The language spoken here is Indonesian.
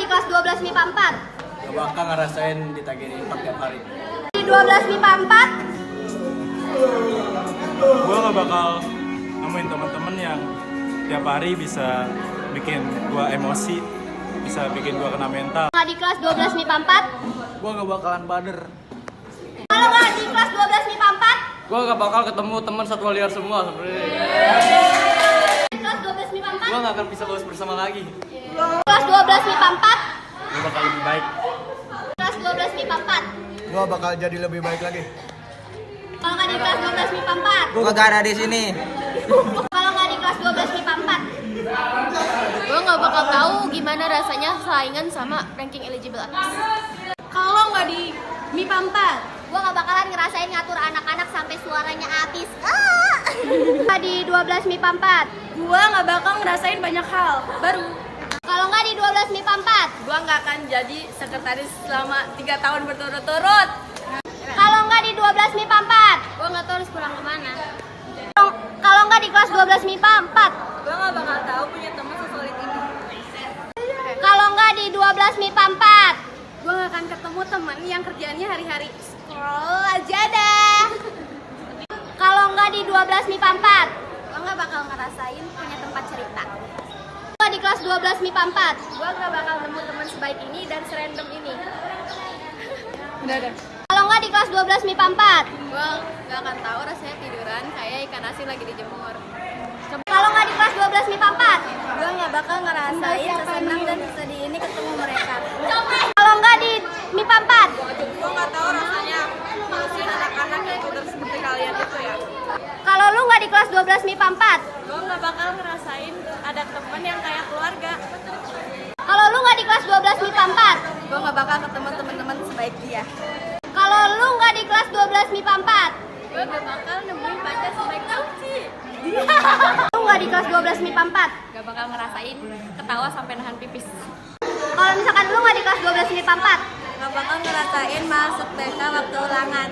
kelas 12 MIPA 4? Gak bakal ngerasain ditagihin infak tiap hari. Di 12 MIPA 4? Gue gak bakal nemuin teman-teman yang tiap hari bisa bikin gue emosi, bisa bikin gue kena mental. Nggak di kelas 12 MIPA 4? Gue gak bakalan bader. Kalau nggak di kelas 12 MIPA 4? Gue gak bakal ketemu teman satwa liar semua sebenarnya. Di kelas 12 MIPA 4? Gue gak akan bisa lulus bersama lagi. Kelas 12 MIPA 4? Gue bakal lebih baik. Kelas 12 MIPA 4? Gue bakal jadi lebih baik lagi. Kalau nggak di kelas 12 MIPA 4? Gue gak ada di sini. Kalau nggak di kelas 12 MIPA 4? Gue nggak bakal tahu gimana rasanya saingan sama ranking eligible artis. Kalau nggak di MIPA 4? Gue nggak bakalan ngerasain ngatur anak-anak sampai suaranya habis. Di 12 MIPA 4? Gue nggak bakal ngerasain banyak hal baru. Kalau nggak di 12 MIPA 4? Gue nggak akan jadi sekretaris selama 3 tahun berturut-turut. Kalau nggak di 12 MIPA 4? Gue nggak tahu harus pulang kemana. Kalau nggak di kelas 12 MIPA 4? Gue nggak bakal tahu punya teman sesolid ini. Kalau nggak di 12 MIPA 4? Gue nggak akan ketemu teman yang kerjaannya hari-hari scroll aja dah. Kalau nggak di 12 MIPA 4? Gue nggak bakal ngerasain punya tempat cerita. Kalau di kelas 12 MIPA 4? Gue nggak bakal nemu teman sebaik ini dan serandom ini. Udah. Kalau nggak di kelas 12 MIPA 4? Gue nggak akan tahu rasanya tiduran kayak ikan asin lagi dijemur. Kalau nggak di kelas 12 MIPA 4? Gue nggak bakal ngerasain sesenang dan sesedih ini ketemu mereka. Kalau nggak di MIPA 4? Gue nggak tahu rasanya ngurusin anak-anak yang udah seperti kalian itu ya. Kalau lu nggak di kelas 12 MIPA 4? Gue nggak bakal ngerasain ada temen yang kayak keluarga. Kalau lu nggak di kelas 12 MIPA 4? Gue nggak bakal ketemu teman-teman sebaik dia. Kalau lu nggak di kelas 12 MIPA 4? Gue nggak bakal nemuin pacar sebaik Kauci. Lu nggak di kelas 12 MIPA 4? Gak bakal ngerasain ketawa sampai nahan pipis. Kalau misalkan lu nggak di kelas 12 MIPA 4? Gak bakal ngerasain masuk TK waktu ulangan.